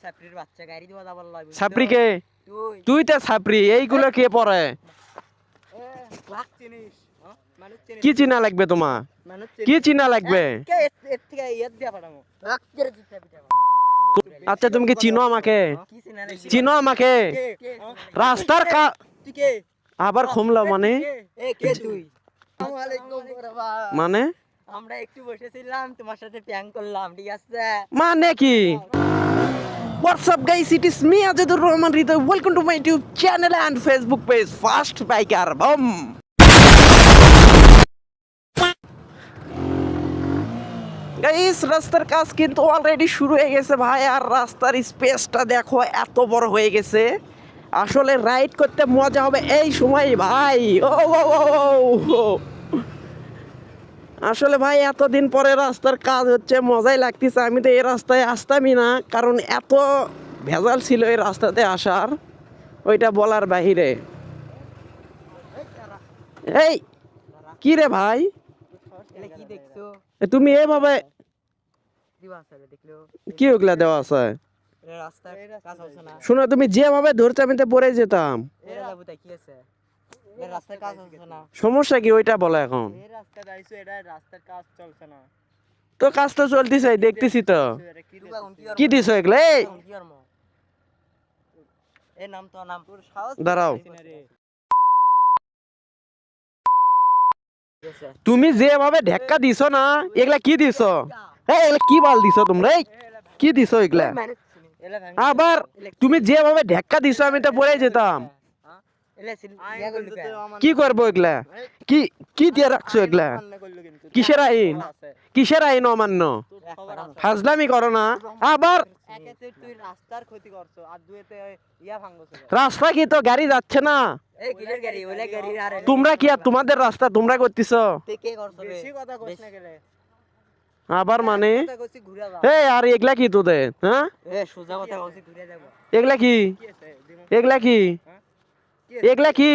ছাপরির বাচ্চা গাড়ি দিবা যাবার লাগবে। ছাপরি কে? তুই তো ছাপরি। এইগুলো কে পরে? লাখ চিনিস মানুষ চিনিস কি চিনা লাগবে তোমার? কি চিনা লাগবে? কে এর থেকে ইয়াদ দিয়া পাঠামু লাখ করে জিতে পিটা। আচ্ছা তুমি কি চিনো আমাকে? কি চিনা রে? চিনো আমাকে? রাস্তার তুই কে? আবার খুমলা মানে? কে তুই? আসসালামু আলাইকুম বাবা। মানে আমরা একটু বসেছিলাম তোমার সাথে প্র্যাঙ্ক করলাম, ঠিক আছে? মানে কি? What's up guys, it is me Ajadur Rahman Ridha. Welcome to my YouTube channel and Facebook page Fast Biker Bum. Guys রাস্তার কাজ কিন্তু অলরেডি শুরু হয়ে গেছে ভাই। আর রাস্তার স্পেসটা দেখো এত বড় হয়ে গেছে। আসলে রাইড করতে মজা হবে এই সময় ভাই। ও আসলে ভাই এতদিন পরে রাস্তার কাজ হচ্ছে, মজাই লাগতেছে। আমি তো এই রাস্তায় আসতামই না, কারণ এত ভেজাল ছিল এই রাস্তাতে আসার, ওইটা বলার বাহিরে। এই কি রে ভাই, এলা কি দেখছো? তুমি এইভাবে দিবা আছে দেখলো? কি ওগুলা দেওয়া আছে? এ রাস্তা কাজ হচ্ছে না। শোনো তুমি যেভাবে ধরতে আমি তো পড়ে যেতাম। এরা যাবো তাই কি আছে? এ রাস্তার কাজ হচ্ছে না। সমস্যা কি ওইটা বলো এখন। এই রাস্তা দাইছো, এটা রাস্তার কাজ চলছে না। তো কাজ তো চলতেছে দেখতেছি তো। কি দিছো এগুলা? এই এর নাম তো নাম তোর সাহস দাঁড়াও, তুমি যেভাবে ধাক্কা দিছো না, এগুলা কি দিছো? এই এগুলা কি বাল দিছো তোমরা? এই কি দিছো এগুলা? আবার তুমি যেভাবে ধাক্কা দিছো আমি তো পড়ে যেতাম। কি করবো এগুলা? কি কি দিয়ে রাখছো এগুলা? কিসের আইন? কিসের আইন অমান্য? ফাজলামি করো না। আবার তুই রাস্তার ক্ষতি করছো আর দুইতে ইয়া ভাঙছো। রাস্তা কি তো গাড়ি যাচ্ছে না? এই কিলের গাড়ি ওলা গাড়ি আর তোমরা কি আর তোমাদের রাস্তা তোমরা করতেছো? কে করছো? বেশি কথা কইছ না গেলে আবার মানে কথা কইছি ঘুরে যা। এই আর এগুলা কি তোদের? হ্যাঁ এ সোজা কথা কইছি ঘুরে যাব। এগুলা কি? এগুলা কি? এগুলা কি?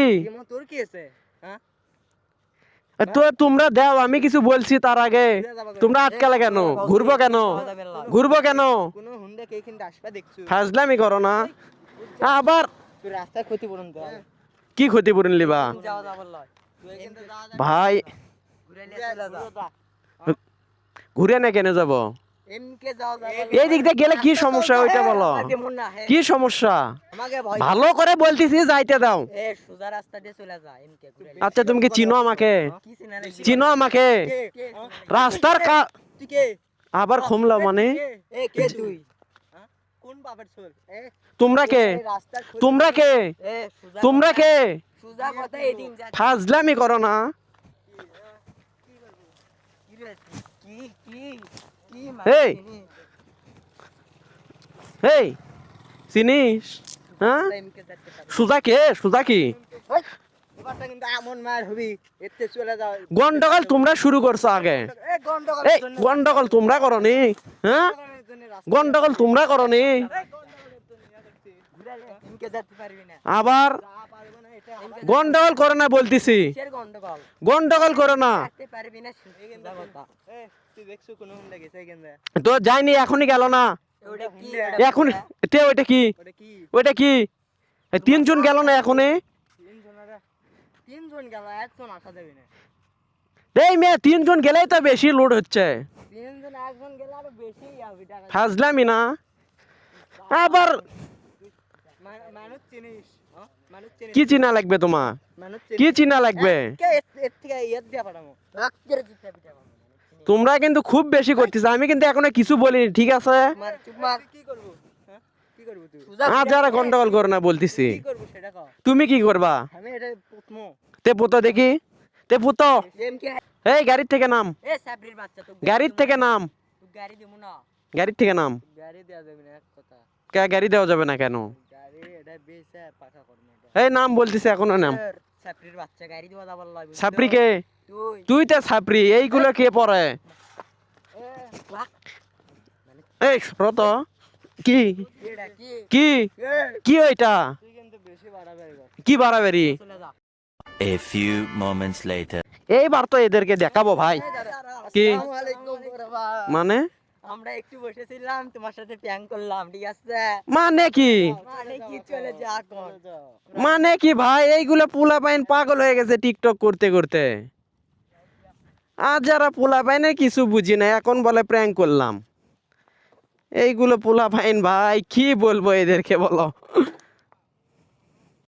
তোর কি আছে? হ্যাঁ তো তোমরা দাও, আমি কিছু বলছি তার আগে তোমরা আটকালে কেন? ঘুরবো কেন? ঘুরবো কেন? কোন হুন্ডা কে কিনতে আসবে দেখছো? ফাজলামি করো না। আবার তুই রাস্তার ক্ষতিপূরণ দে। কি ক্ষতিপূরণ লিবা? যাওয়া যাবার লয়। তুই কিন্তু যা ভাই ঘুরে নিয়ে চলে যা। ঘুরে না কেন যাব? এমকে যাওয়া যাবার এই দিক দিয়ে গেলে কি সমস্যা ওইটা বলো। কি সমস্যা? আমাকে ভয় ভালো করে বলতেছি যাইতে দাও। এ সোজা রাস্তা দিয়ে চলে যা এমকে ঘুরে। আচ্ছা তুমি কি চিনো আমাকে? কি চিনা রে? চিনো আমাকে? রাস্তার তুই কে? আবার খুমলা মানে? এ কে তুই? কোন বাবার ছোল? এ তোমরা কে? রাস্তার তোমরা কে? এ সোজা তোমরা কে? সোজা কথা এদিন যা। ফাজলামি করো না। কি রে? কি কি কি এই এই চিনিস? হ্যাঁ এমকে যাচ্ছে পারে। সুজা কে? সুজা কি? এবারটা কিন্তু এমন মার হবি এতে চলে যাও। গন্ডগোল তোমরা শুরু করছো আগে। এ গন্ডগোল এই গন্ডগোল তোমরা করনি? হ্যাঁ গন্ডগোল তোমরা করনি? এমকে যেতে পারবি না। আবার পারবো না এটা গন্ডগোল করো না বলতেছি। কিসের গন্ডগোল? গন্ডগোল করো না। যেতে পারবি না সোজা কথা। এ তুই দেখছো কোন হুন্ডা গেছে এখানে? তো যাইনি এখনই গেল না। ওটা কি? এখন তে ওইটা কি? ওটা কি? ওইটা কি? এই তিনজন গেল না এখনই? তিনজন গেল, একজন আসা যাবে না। এই মেয়ে তিনজন গেলেই তো বেশি লোড হচ্ছে। তিনজন একজন গেলে আরো বেশি হবে টাকা। ফাজলামি না। আবার মানুষ চিনিস? মানুষ চিনিস? কি চিনা লাগবে তোমার? মানুষ কি চিনা লাগবে? কে এর থেকে ইয়াদ দিয়া পাঠামু লাখ করে জিতে পিটা। তোমরা কিন্তু খুব বেশি করতেছ, আমি কিন্তু এখনো কিছু বলিনি, ঠিক আছে? মার চুপ মার। কি করব? হ্যাঁ কি করব তুই? আর যারা গন্ডগোল করো না বলতেছি। কি করব সেটা কও। তুমি কি করবা? আমি এটা পুতমু। তে পুতো দেখি, তে পুতো। M K? এই গাড়ির থেকে নাম, এ সাবরির বাচ্চা তো গাড়ির থেকে নাম, তুই গাড়ি দিমু না। গাড়ির থেকে নাম। গাড়ি দেয়া যাবে না এক কথা। কে গাড়ি দেওয়া যাবে না কেন? গাড়ি এটা বেচা পাঠা করব এটা। এই নাম বলতেছে এখনো নাম। সাবরির বাচ্চা গাড়ি দিবা যাবার লাগবে। ছাপরি কে? তুই তুই তো ছাপরি। এইগুলো কে পরে? এ লাখ এই রত কি এটা কি? কি কি ওইটা? তুই কিন্তু বেশি বাড়াবাড়ি কর। কি বাড়াবাড়ি? চলে যা। A few moments later. এইবার তো এদেরকে দেখাবো ভাই। কি আসসালামু আলাইকুম বাবা। মানে? আমরা একটু বসেছিলাম তোমার সাথে প্র্যাঙ্ক করলাম ঠিক আছে মানে কি মানে কি চলে যা এখন মানে কি ভাই এইগুলো পোলা পাইন পাগল হয়ে গেছে টিকটক করতে করতে আর যারা পোলা পাইনে কিছু বুঝি না এখন বলে প্র্যাঙ্ক করলাম এইগুলো পোলা পাইন ভাই কি বলবো এদেরকে বলো